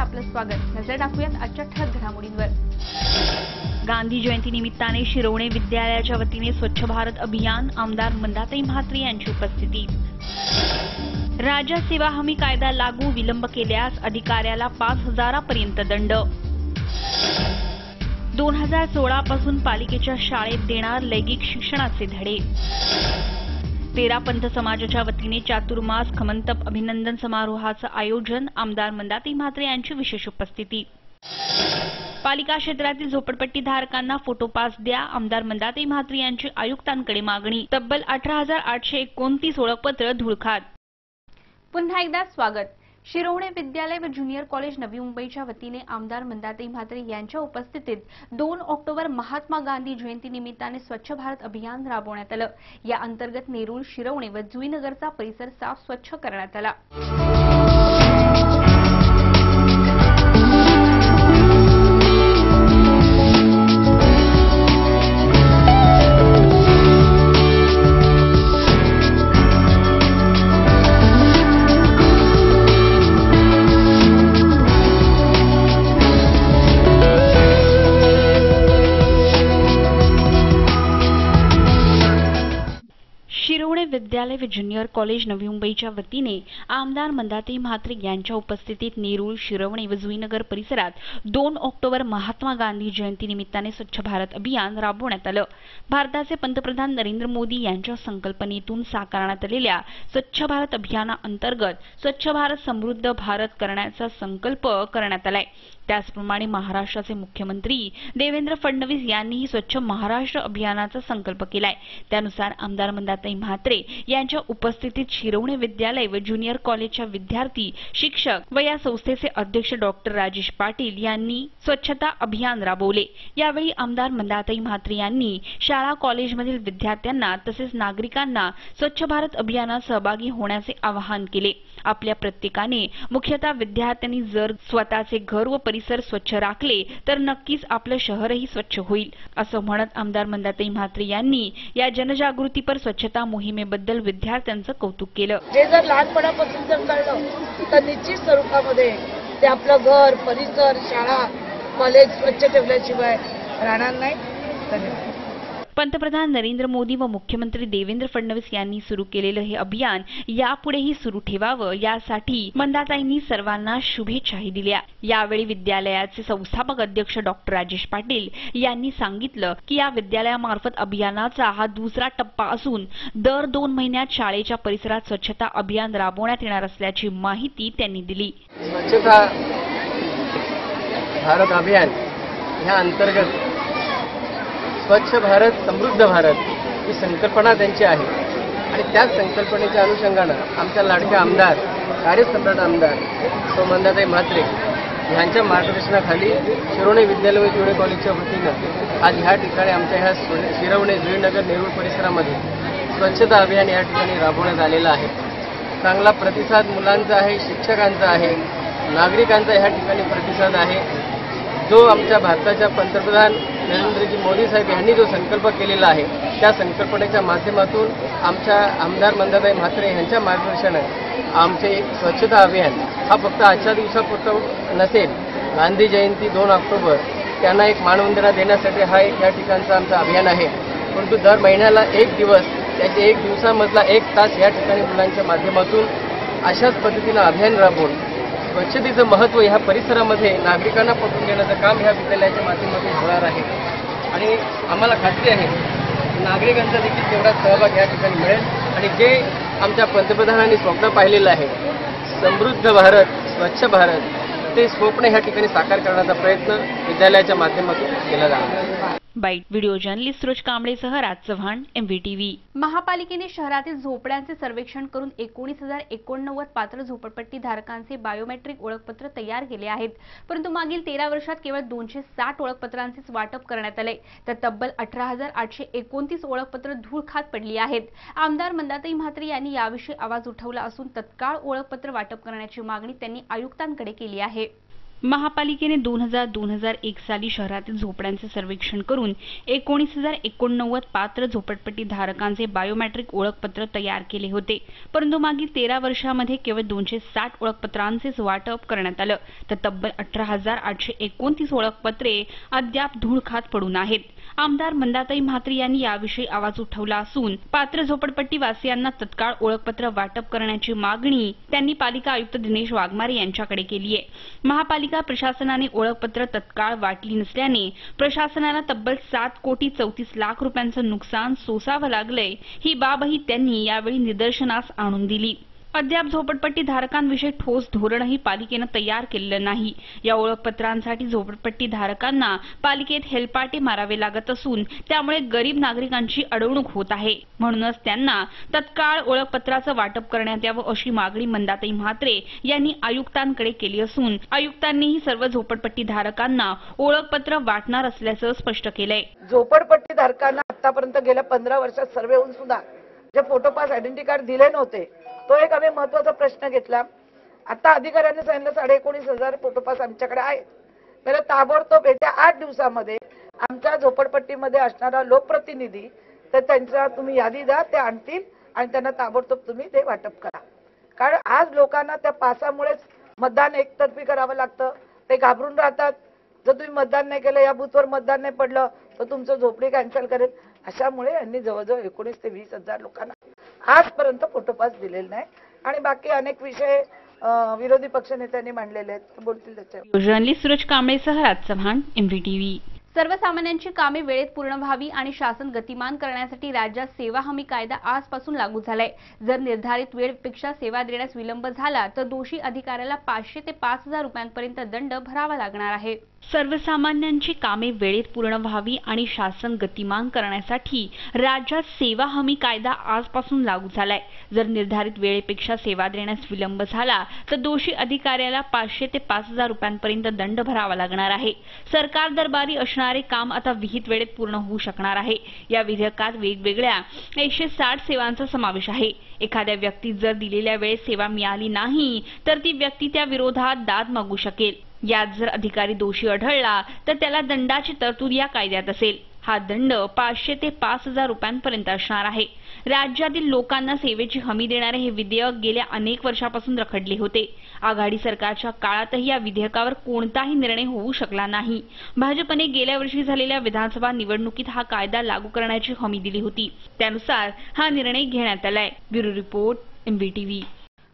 आपलं स्वागत। नजर टाकूयात आजच्या ठळक घडामोडींवर। गांधी जयंती निमित्ताने शिरवणे विद्यालयाच्या वतीने स्वच्छ भारत अभियान, आमदार मंदाताई म्हात्रे यांची उपस्थिती। राज्य सेवा हमी कायदा लागू, विलंब केल्यास अधिकाऱ्याला 5,000 पर्यंत दंड। 2016 पासून पालिकेच्या शाळेत देणार लैंगिक शिक्षणाचे धडे। तेरा पंथ समाजाच्या वतीने चातुर्मास खमंतप अभिनंदन समारोहाचं आयोजन, आमदार मंदाताई म्हात्रे यांची विशेष उपस्थिती। पालिका क्षेत्रातील झोपडपट्टी धारकांना फोटो पास द्या, आमदार मंदाताई म्हात्रे यांची आयुक्तांकडे मागणी। तब्बल 18,829 ओळखपत्र धुळखात। पुन्हा एकदा स्वागत। शिरवणे विद्यालय व ज्युनियर कॉलेज नवी मुंबईच्या वतीने आमदार मंदाताई म्हात्रे यांच्या उपस्थितीत 2 ऑक्टोबर महात्मा गांधी जयंती निमित्ताने स्वच्छ भारत अभियान राबवण्यात आलं। या अंतर्गत नेरूळ, शिरवणे व जुईनगरचा परिसर साफ स्वच्छ करण्यात आला। शिरवणे विद्यालय व ज्युनियर कॉलेज नवी मुंबईच्या वतीने आमदार मंदाताई म्हात्रे यांच्या उपस्थितीत नेरूळ, शिरवणे व जुईनगर परिसरात 2 ऑक्टोबर महात्मा गांधी जयंती निमित्ताने स्वच्छ भारत अभियान राबवण्यात आलं। भारताचे पंतप्रधान नरेंद्र मोदी यांच्या संकल्पनेतून साकारण्यात आलेल्या स्वच्छ भारत अभियानाअंतर्गत स्वच्छ भारत समृद्ध भारत करण्याचा संकल्प करण्यात आलाय। त्याचप्रमाणे महाराष्ट्राचे मुख्यमंत्री देवेंद्र फडणवीस यांनीही स्वच्छ महाराष्ट्र अभियानाचा संकल्प केलाय। त्यानुसार आमदार मंदाताई म्हात्रे यांच्या उपस्थितीत शिरवणे विद्यालय व ज्युनियर कॉलेजच्या विद्यार्थी, शिक्षक व या संस्थेचे अध्यक्ष डॉक्टर राजेश पाटील यांनी स्वच्छता अभियान राबवले। यावेळी आमदार मंदाताई म्हात्रे यांनी शाळा कॉलेजमधील विद्यार्थ्यांना तसेच नागरिकांना स्वच्छ भारत अभियानात सहभागी होण्याचे आवाहन केले। आपल्या प्रत्येकाने, मुख्यतः विद्यार्थ्यांनी जर स्वतःचे घर व परिसर स्वच्छ राखले तर नक्कीच आपलं शहरही स्वच्छ होईल, असं म्हणत आमदार मंदाताई म्हात्रे यांनी या जनजागृतीपर स्वच्छता मोहिमेबद्दल विद्यार्थ्यांचं कौतुक केलं। जे जर लहानपणापासून जर कळलं तर निश्चित स्वरूपामध्ये ते आपलं घर, परिसर, शाळा, कॉलेज स्वच्छ ठेवल्याशिवाय राहणार नाही। धन्यवाद। पंतप्रधान नरेंद्र मोदी व मुख्यमंत्री देवेंद्र फडणवीस यांनी सुरू केलेलं हे अभियान यापुढेही सुरू ठेवावं, यासाठी मंदाताईंनी सर्वांना शुभेच्छाही दिल्या। यावेळी विद्यालयाचे संस्थापक अध्यक्ष डॉक्टर राजेश पाटील यांनी सांगितलं की या विद्यालयामार्फत अभियानाचा हा दुसरा टप्पा असून दर 2 महिन्यात शाळेच्या परिसरात स्वच्छता अभियान राबवण्यात येणार असल्याची माहिती त्यांनी दिली। स्वच्छता भारत अभियान ह्या अंतर्गत स्वच्छ भारत समृद्ध भारत ही संकल्पना त्यांची आहे आणि त्याच संकल्पनेच्या अनुषंगानं आमच्या लाडक्या आमदार, कार्यसम्राट आमदार सौ मंदाताई म्हात्रे यांच्या मार्गदर्शनाखाली शिरवणे विद्यालय व ज्युनियर कॉलेजच्या वतीनं आज ह्या ठिकाणी आमच्या ह्या शिरवणे, जुईनगर, नेरूळ परिसरामध्ये स्वच्छता अभियान या ठिकाणी राबवण्यात आलेलं आहे। चांगला प्रतिसाद मुलांचा आहे, शिक्षकांचा आहे, नागरिकांचा ह्या ठिकाणी प्रतिसाद आहे। जो आमच्या भारताच्या पंतप्रधान नरेंद्रजी मोदी साहेब यांनी जो संकल्प केलेला आहे त्या संकल्पनेच्या माध्यमातून आमच्या आमदार मंदाताई म्हात्रे यांच्या मार्गदर्शनाने आमचे स्वच्छता अभियान हा फक्त आजच्या दिवसापुरतं नसेल। गांधी जयंती 2 ऑक्टोबर त्यांना एक मानवंदना देण्यासाठी हा एक या ठिकाणचं आमचं अभियान आहे, परंतु दर महिन्याला 1 दिवस, त्याचे 1 दिवसामधला 1 तास या ठिकाणी मुलांच्या माध्यमातून अशाच पद्धतीनं अभियान राबवून स्वच्छतेचं महत्त्व ह्या परिसरामध्ये नागरिकांना पटवून देण्याचं काम ह्या विद्यालयाच्या माध्यमातून होणार आहे आणि आम्हाला खात्री आहे नागरिकांचा देखील तेवढा सहभाग या ठिकाणी मिळेल आणि जे आमच्या पंतप्रधानांनी स्वप्न पाहिलेलं आहे समृद्ध भारत, स्वच्छ भारत, ते स्वप्न ह्या ठिकाणी साकार करण्याचा प्रयत्न विद्यालयाच्या माध्यमातून केला जाणार। बाईट व्हिडिओ जर्नलिस्ट सुरेश कांबळेसह राज चव्हाण, MVTV। महापालिकेने शहरातील झोपड्यांचे सर्वेक्षण करून 19,089 पात्र झोपडपट्टी धारकांचे बायोमेट्रिक ओळखपत्र तयार केले आहेत, परंतु मागील 13 वर्षात केवळ 260 ओळखपत्रांचेच वाटप करण्यात आले, तर तब्बल 18,829 ओळखपत्र धूळ खात पडली आहेत। आमदार मंदाताई म्हात्रे यांनी याविषयी आवाज उठवला असून तत्काळ ओळखपत्र वाटप करण्याची मागणी त्यांनी आयुक्तांकडे केली आहे। महापालिकेने 2000-2001 साली शहरातील झोपड्यांचे सर्वेक्षण करून 19,089 पात्र झोपडपट्टी धारकांचे बायोमेट्रिक ओळखपत्र तयार केले होते, परंतु मागील 13 वर्षांमध्ये केवळ 260 ओळखपत्रांचेच वाटप करण्यात आलं, तर तब्बल 18,829 ओळखपत्रे अद्याप धूळ खात पडून आहेत. आमदार मंदाताई म्हात्रे यांनी याविषयी आवाज उठवला असून पात्र झोपडपट्टी वासियांना तत्काळ ओळखपत्र वाटप करण्याची मागणी त्यांनी पालिका आयुक्त दिनेश वाघमारे यांच्याकडे केली आहे. महापालिका प्रशासनाने ओळखपत्र तत्काळ वाटली नसल्याने प्रशासनाला तब्बल 7,34,00,000 रुपयांचं नुकसान सोसावं लागलंय. ही बाबही त्यांनी यावेळी निदर्शनास आणून दिली. अद्याप झोपडपट्टी धारकांविषयी ठोस धोरणही पालिकेनं तयार केलेलं नाही. या ओळखपत्रांसाठी झोपडपट्टी धारकांना पालिकेत हेलपाटे मारावे लागत असून त्यामुळे गरीब नागरिकांची अडवणूक होत आहे. म्हणूनच त्यांना तत्काळ ओळखपत्राचं वाटप करण्यात यावं अशी मागणी मंदाताई म्हात्रे यांनी आयुक्तांकडे केली असून आयुक्तांनीही सर्व झोपडपट्टी धारकांना ओळखपत्र वाटणार असल्याचं स्पष्ट केलंय. झोपडपट्टी धारकांना आतापर्यंत गेल्या 15 वर्षात सर्वे होऊन सुद्धा जे फोटोपास आयडेंटिटी कार्ड दिले नव्हते, तो एक आम्ही महत्वाचा प्रश्न घेतला. आता अधिकाऱ्यांनी सांगितलं 19,500 फोटोपास आमच्याकडे आहेत. तर ताबडतोब येत्या 8 दिवसामध्ये आमच्या झोपडपट्टीमध्ये असणारा लोकप्रतिनिधी तर त्यांचा तुम्ही यादी द्या, ते आणतील आणि त्यांना ताबडतोब तुम्ही ते वाटप करा. कारण आज लोकांना त्या पासामुळेच मतदान एकतर्फी करावं लागतं. ते घाबरून राहतात, जर तुम्ही मतदान नाही केलं, या बूथवर मतदान नाही पडलं तर तुमचं झोपडी कॅन्सल करेल. अशामुळे यांनी जवळजवळ 19,000 ते 20,000 लोकांना आजपर्यंत फोटोपास दिलेले नाही. आणि बाकी अनेक विषय विरोधी पक्षनेत्यांनी मांडलेले आहेत, बोलतील त्याच्यावर. जर्नलिस्ट सूरज कांबळेसह राज चव्हाण, MVTV. सर्वसामान्यांची कामे वेळेत पूर्ण व्हावी आणि शासन गतिमान करण्यासाठी राज्यात सेवा हमी कायदा आजपासून लागू झालाय. जर निर्धारित वेळेपेक्षा सेवा देण्यास विलंब झाला तर दोषी अधिकाऱ्याला 500 ते 5,000 रुपयांपर्यंत दंड भरावा लागणार आहे. सर्वसामान्यांची कामे वेळेत पूर्ण व्हावी आणि शासन गतिमान करण्यासाठी राज्यात सेवा हमी कायदा आजपासून लागू झालाय. जर निर्धारित वेळेपेक्षा सेवा देण्यास विलंब झाला तर दोषी अधिकाऱ्याला 500 ते 5,000 रुपयांपर्यंत दंड भरावा लागणार आहे. सरकार दरबारी असणारे काम आता विहित वेळेत पूर्ण होऊ शकणार आहे. या विधेयकात वेगवेगळ्या 160 सेवांचा समावेश आहे. एखाद्या व्यक्तीस जर दिलेल्या वेळेत सेवा मिळाली नाही तर ती व्यक्ती त्या विरोधात दाद मागू शकेल. यात जर अधिकारी दोषी आढळला तर त्याला दंडाची तरतूद या कायद्यात असेल. हा दंड 500 ते 5,000 रुपयांपर्यंत असणार आहे. राज्यातील लोकांना सेवेची हमी देणारे हे विधेयक गेल्या अनेक वर्षापासून रखडले होते. आघाडी सरकारच्या काळातही या विधेयकावर कोणताही निर्णय होऊ शकला नाही. भाजपने गेल्या वर्षी झालेल्या विधानसभा निवडणुकीत हा कायदा लागू करण्याची हमी दिली होती. त्यानुसार हा निर्णय घेण्यात आलाय. Bureau report, MVTV.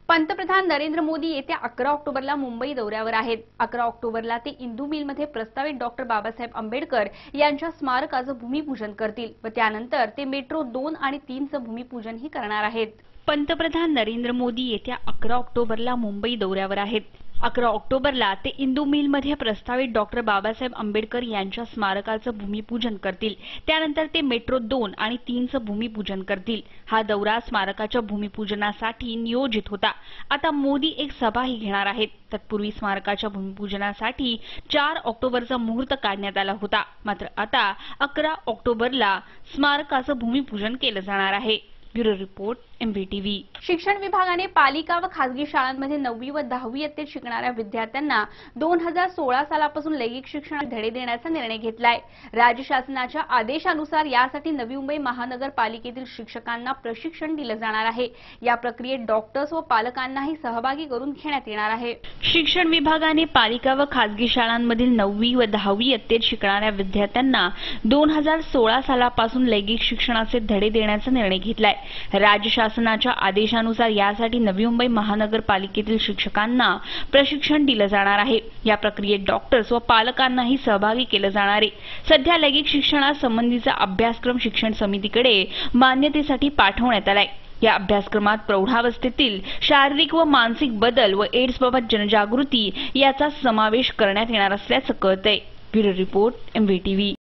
पंतप्रधान नरेंद्र मोदी येत्या 11 ऑक्टोबरला मुंबई दौऱ्यावर आहेत. 11 ऑक्टोबरला ते इंदू मिलमध्ये प्रस्तावित डॉ. बाबासाहेब आंबेडकर यांच्या स्मारकाचं भूमिपूजन करतील व त्यानंतर ते मेट्रो 2 आणि 3चं भूमिपूजनही करणार आहेत. पंतप्रधान नरेंद्र मोदी येत्या 11 ऑक्टोबरला मुंबई दौऱ्यावर आहेत. 11 ऑक्टोबरला ते इंदू मिलमध्ये प्रस्तावित डॉ. बाबासाहेब आंबेडकर यांच्या स्मारकाचं भूमिपूजन करतील. त्यानंतर ते मेट्रो 2 आणि 3चं भूमिपूजन करतील. हा दौरा स्मारकाच्या भूमिपूजनासाठी नियोजित होता. आता मोदी एक सभाही घेणार आहेत. तत्पूर्वी स्मारकाच्या भूमिपूजनासाठी 4 ऑक्टोबरचा मुहूर्त काढण्यात आला होता. मात्र आता 11 ऑक्टोबरला स्मारकाचं भूमिपूजन केलं जाणार आहे. Bureau report, MVTV. शिक्षण विभागाने पालिका व खासगी शाळांमध्ये 9वी व 10वी इयत्तेत शिकणाऱ्या विद्यार्थ्यांना 2016 सालापासून लैंगिक शिक्षण धडे देण्याचा निर्णय घेतलाय. राज्य शासनाच्या आदेशानुसार यासाठी नवी मुंबई महानगरपालिकेतील शिक्षकांना प्रशिक्षण दिलं जाणार आहे. या प्रक्रियेत डॉक्टर्स व पालकांनाही सहभागी करून घेण्यात येणार आहे. शिक्षण विभागाने पालिका व खासगी शाळांमधील 9वी व 10वी इयत्तेत शिकणाऱ्या विद्यार्थ्यांना 2016 सालापासून लैंगिक शिक्षणाचे धडे देण्याचा निर्णय घेतलाय. राज्य शासनाच्या आदेशानुसार यासाठी नवी मुंबई महानगरपालिकेतील शिक्षकांना प्रशिक्षण दिलं जाणार आहे. या प्रक्रियेत डॉक्टर्स व पालकांनाही सहभागी केलं जाणार आहे. सध्या लैंगिक शिक्षणासंबंधीचा अभ्यासक्रम शिक्षण समितीकडे मान्यतेसाठी पाठवण्यात आलाय. या अभ्यासक्रमात प्रौढावस्थेतील शारीरिक व मानसिक बदल व एड्सबाबत जनजागृती याचा समावेश करण्यात येणार असल्याचं कळतंय. Bureau report, MVTV.